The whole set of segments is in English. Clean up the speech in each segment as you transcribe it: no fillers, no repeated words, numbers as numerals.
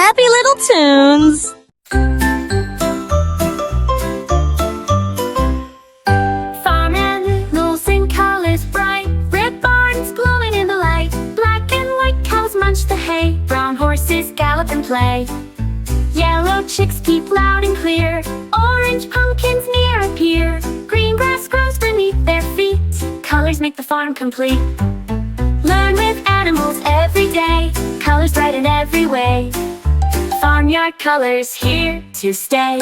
happy little tunes. Farm animals in colors bright, red barns glowing in the light, black and white cows munch the hay, brown horses gallop and play, yellow chicks peep loud and clear, orange pumpkins near appear, green grass grows beneath their feet, colors make the farm complete. Learn with animals every day, colors bright in every way, farmyard colors here to stay.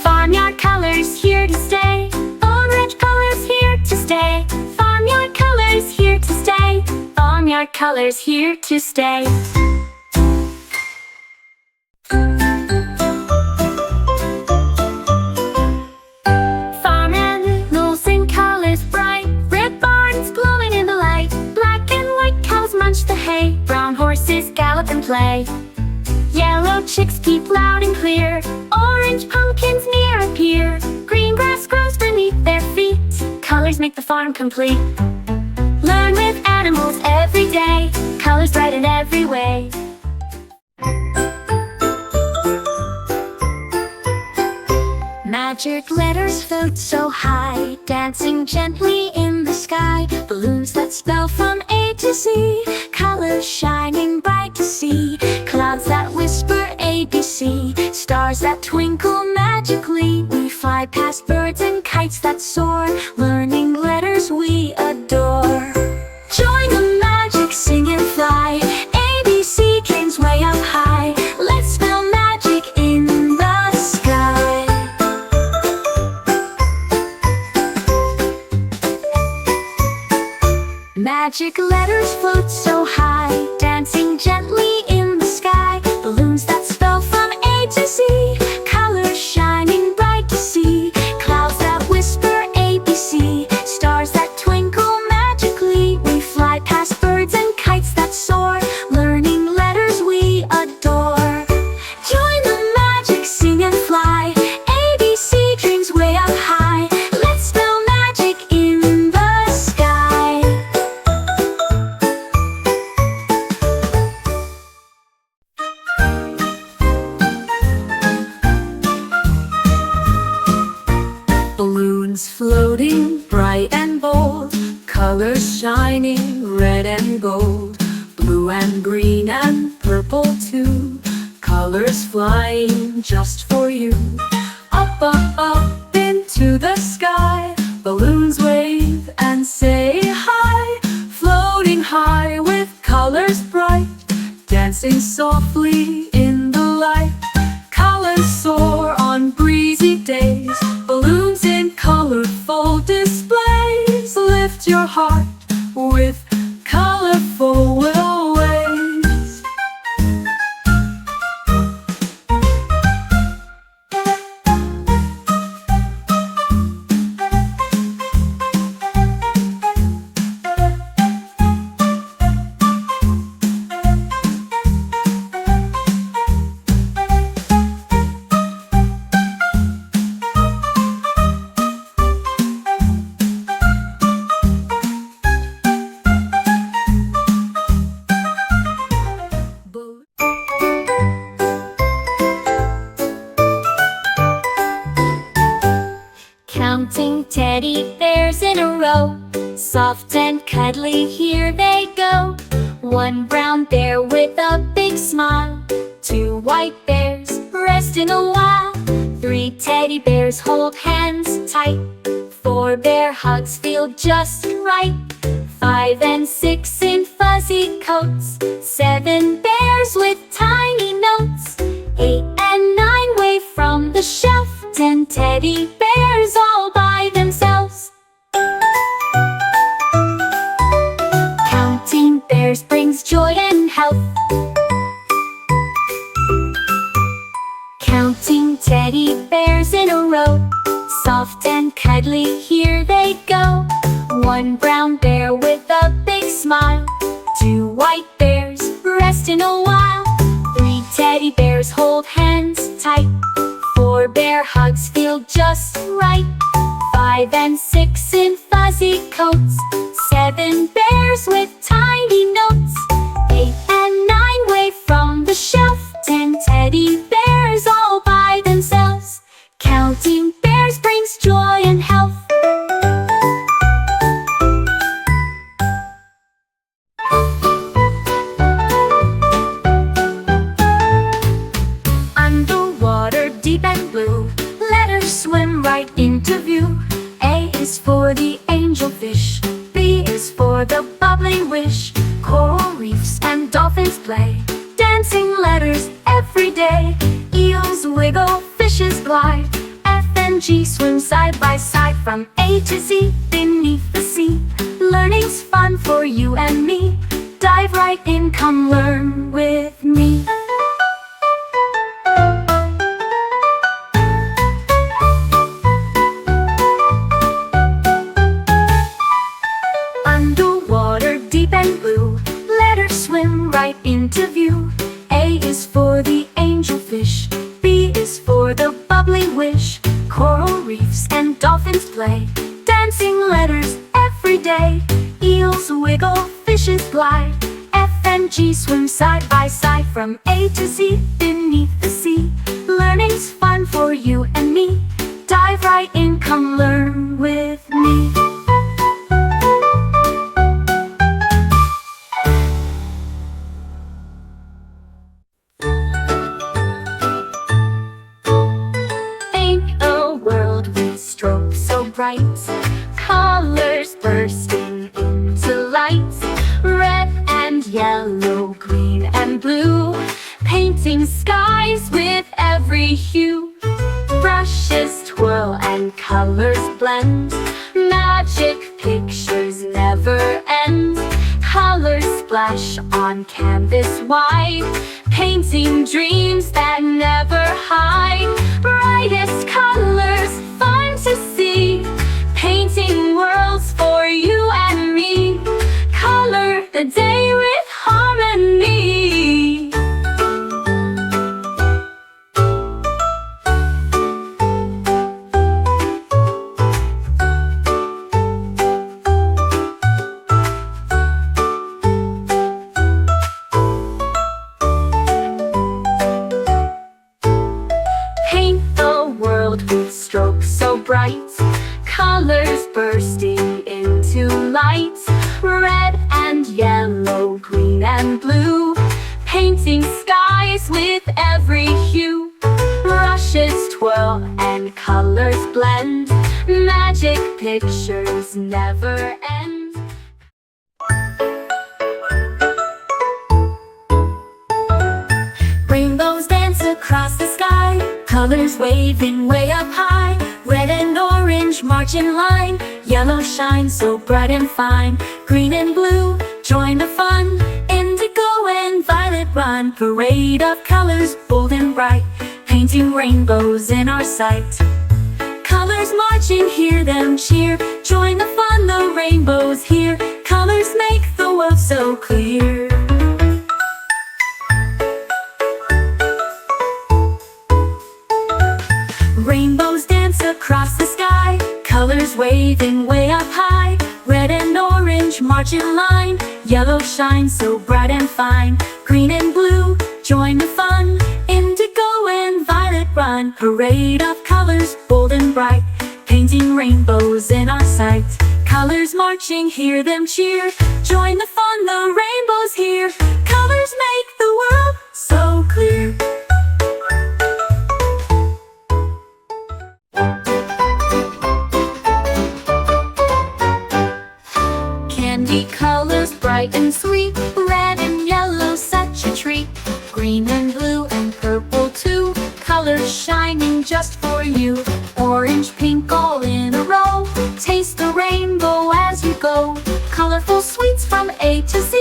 Farmyard colors here to stay, orange colors here to stay, farmyard colors here to stay, farmyard colors here to stay. Farm animals in colors bright, red barns glowing in the light, black and white cows munch the hay, brown horses gallop and play, yellow chicks peep loud and clear, orange pumpkins near appear, green grass grows beneath their feet, colors make the farm complete. Learn with animals every day, colors bright in every way. Magic letters float so high, dancing gently in the sky, balloons that spell from A to Z, colors shining bright to see, clouds that whisper ABC, stars that twinkle magically, we fly past birds and kites that soar, learning letters we adore. Join the magic, sing and fly, ABC dreams way up high, let's spell magic in the sky. Magic letters float so high, dancing gently in the sky, balloons that spell from A to Z, colors shining bright to see, clouds that whisper ABC, stars that twinkle magically, we fly past birds and kites that soar, learning letters we adore. Join the magic, sing and fly, ABC dreams way up high, let's spell magic in the sky. Balloons floating bright and bold, colors shining red and gold, blue and green and purple too, colors flying just for you. Up, up, up into the sky, balloons wave and say hi, floating high with colors bright, dancing softly in the light, colors soar on breezy days, balloons in colorful displays, lift your heart with colorful will waves. Counting teddy bears in a row, soft and cuddly here they go. One brown bear with a big smile, two white bears rest in a while, three teddy bears hold hands tight, four bear hugs feel just right, five and six in fuzzy coats, seven bears with tiny notes, eight and nine wave from the shelf, 10 teddy bears all by themselves. Counting bears brings joy and health. Counting teddy bears in a row, soft and cuddly here they go. One brown bear with a big smile, two white bears rest in a while, three teddy bears hold hands tight, four bear hugs feel just right, five and six in fuzzy coats, seven bears with tiny noses, for the angelfish. B is for the bubbly wish. Coral reefs and dolphins play, dancing letters every day. Eels wiggle, fishes glide. F and G swim side by side from A to Z beneath the sea. Learning's fun for you and me. Dive right in, come learn with me. Underwater, deep and blue, letters swim right into view. A is for the angelfish. B is for the bubbly wish. Coral reefs and dolphins play, dancing letters every day. Eels wiggle, fishes glide. F and G swim side by side from A to Z beneath the sea. Learning's fun for you and me. Dive right in, come learn with me. Strokes so bright, colors bursting into light. Red and yellow, green and blue, painting skies with every hue. Brushes twirl and colors blend, magic pictures never end. Colors splash on canvas wide, painting dreams that never hide. Brightest colors, fun to see, painting worlds for you and me. Color the day with harmony. Paint the world with strokes so bright, colors bursting into light. Red and yellow, green and blue, painting skies with every hue. Brushes twirl and colors blend, magic pictures never end. Rainbows dance across the sky, colors waving way up high. Red and orange march in line, yellow shines so bright and fine. Green and blue join the fun, indigo and violet run. Parade of colors bold and bright, painting rainbows in our sight. Colors marching, hear them cheer, join the fun, the rainbows here. Colors make the world so clear. Rainbows dance across the sky, colors waving way up high. Red and orange march in line, yellow shines so bright and fine. Green and blue join the fun, indigo and violet run. Parade of colors bold and bright, painting rainbows in our sight. Colors marching, hear them cheer, join the fun, the rainbows here. Colors make the world so clear. Candy colors bright and sweet, red and yellow such a treat. Green and blue and purple too, colors shining just for you. Orange, pink all in a row, taste the rainbow as you go. Colorful sweets from A to Z,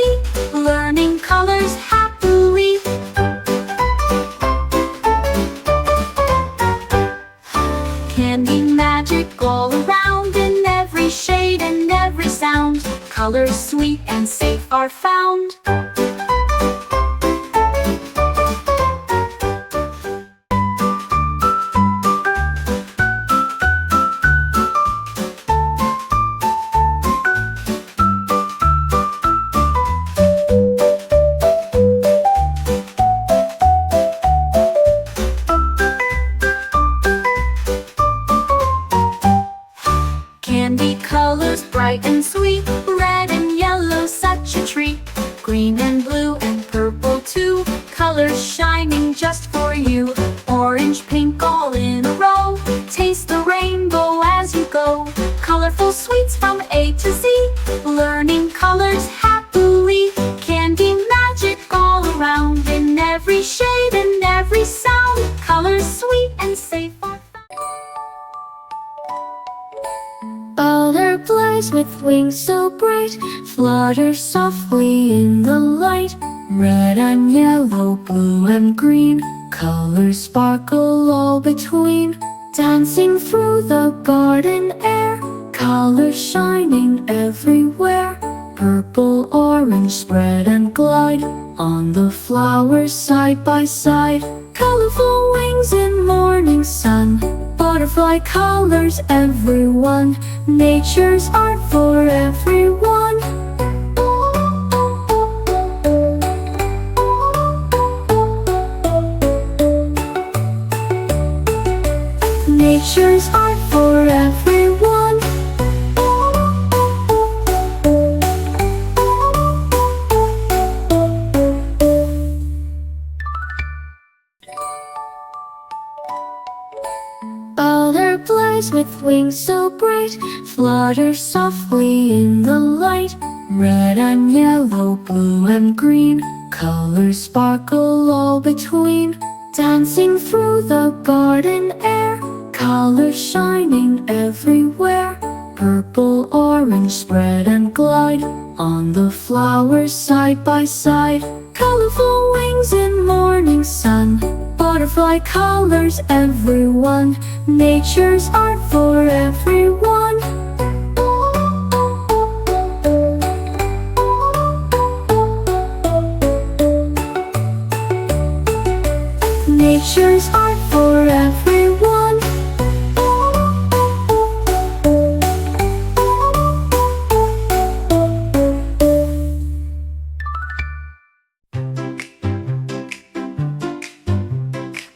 learning colors happily. Candy magic all around, in every shade and every sound. Colors sweet and safe are found. Candy colors bright and sweet, red and yellow such a treat. Green and blue and purple too, colors shining just for you. Orange, pink all in a row, taste the rainbow as you go. Colorful playful sweets from A to Z. Learning colors happily. Candy magic all around. In every shade and every sound. Colors sweet and safe are found. Butterflies with wings so bright flutter softly in the light. Red and yellow, blue and green, colors sparkle all between. Dancing through the garden air, colors shining everywhere. Purple, orange, spread and glide on the flowers side by side. Colorful wings in morning sun, butterfly colors everyone. Nature's art for everyone. Nature's art for everyone. Butterflies with wings so bright flutter softly in the light. Red and yellow, blue and green, colors sparkle all between. Dancing through the garden air, colors shining everywhere. Purple, orange, spread and glide on the flowers side by side. Colorful wings in morning sun, butterfly colors everyone. Nature's art for everyone. Nature's art for everyone.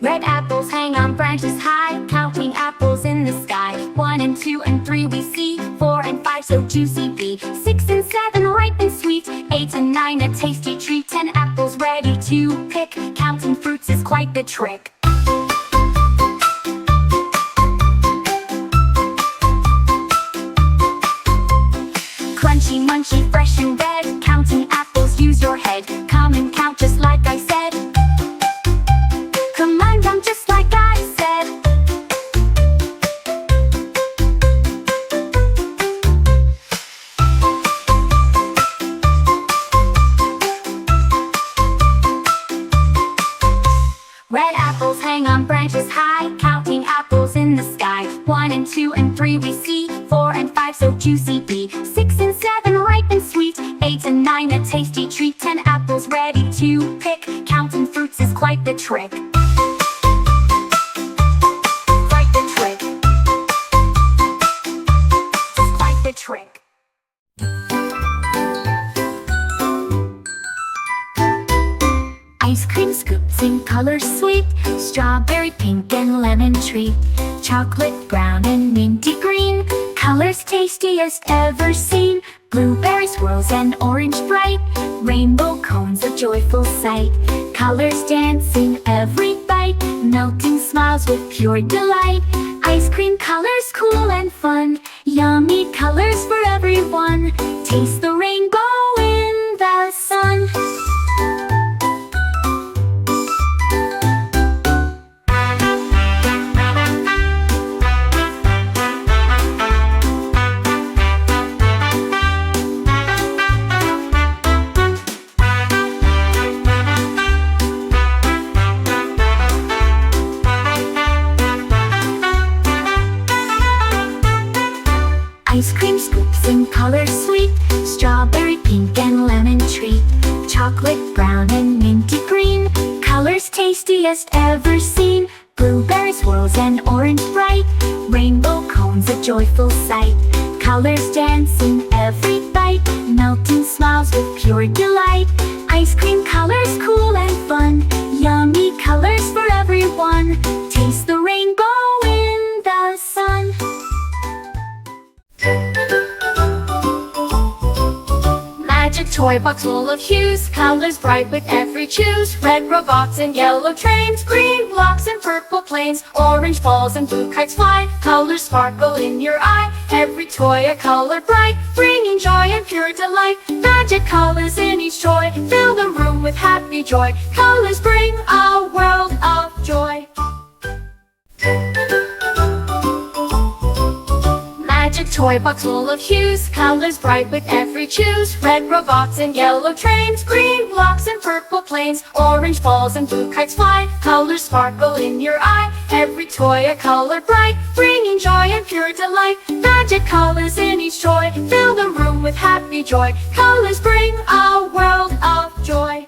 Red apples hang on branches high, counting apples in the sky. 1 and 2 and 3 we see, 4 and 5 so juicy be. 6 and 7 ripe and sweet, 8 and 9 a tasty treat. 10 apples ready to pick, counting fruits is quite the trick. Crunchy, munchy, fresh and red, counting apples use your head. Come and count just like I said. Come on, count just like I said. Red apples hang on branches high, counting apples in the sky. 1 and 2 and 3 we see, 4 and 5 so juicy be. 6 and 7 ripe and sweet, 8 and 9 a tasty treat. 10 apples ready to pick, counting fruits is quite the trick. Quite the trick. It's quite the trick. Ice cream scoops in colors sweet, strawberry pink and lemon tree. Chocolate brown and minty green, colors tastiest ever seen. Blueberry swirls and orange bright, rainbow cones a joyful sight. Colors dancing every bite, melting smiles with pure delight. Ice cream colors cool and fun, yummy colors for everyone. Taste the rainbow in the sun. Ice cream scoops in colors sweet, strawberry pink and lemon tree. Chocolate brown and minty green, colors tastiest ever seen. Blueberry swirls and orange bright, rainbow cones a joyful sight. Colors dancing every bite, melting smiles with pure delight. Ice cream colors cool and fun, yummy colors for everyone. Taste the rainbow in the sun. Magic toy box full of hues, colors bright with every choose. Red robots and yellow trains, green blocks and purple planes. Orange balls and blue kites fly, colors sparkle in your eye. Every toy a color bright, bringing joy and pure delight. Magic colors in each toy, fill the room with happy joy. Colors bring a world of joy. Magic toy box full of hues, colors bright with every choose. Red robots and yellow trains, green blocks and purple planes, orange balls and blue kites fly. Colors sparkle in your eye, every toy a color bright, bringing joy and pure delight. Magic colors in each toy, fill the room with happy joy. Colors bring a world of joy.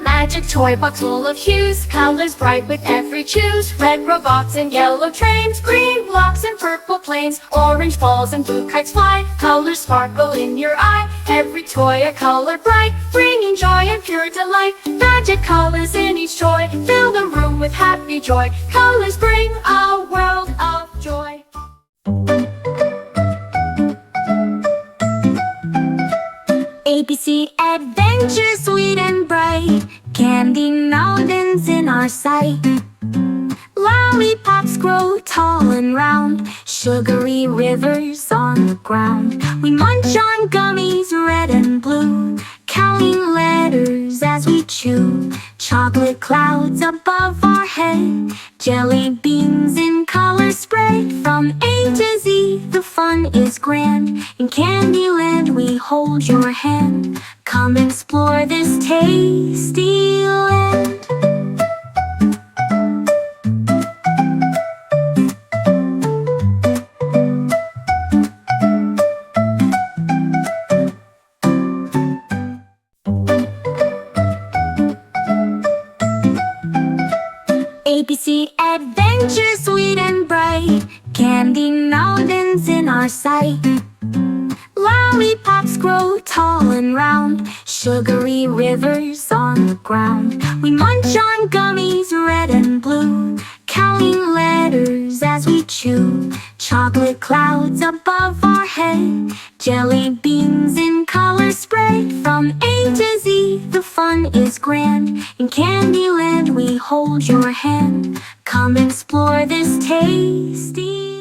Magic toy box full of hues, colors bright with every choose. Red robots and yellow trains, green blocks and purple planes, orange balls and blue kites fly. Colors sparkle in your eye, every toy a color bright, bringing joy and pure delight. Magic colors in each toy, fill the room with happy joy. Colors bring a world of joy. ABC adventure, sweet and bright, candy mountains in our sight. Lollipops grow tall and round, sugary rivers on the ground. We munch on gummies red and blue, counting letters as we chew. Chocolate clouds above our head, jelly beans in color spread. From A to Z, the fun is grand. In Candyland we hold your hand. Come explore this tasty land. ABC adventure, sweet and bright, candy mountains in our sight. Lollipops grow tall and round, sugary rivers on the ground. We munch on gummies red and blue, counting letters as we chew. Chocolate clouds above our head, jelly beans in color spread. From A to Z, the fun is grand. In Candyland we hold your hand. Come explore this tasty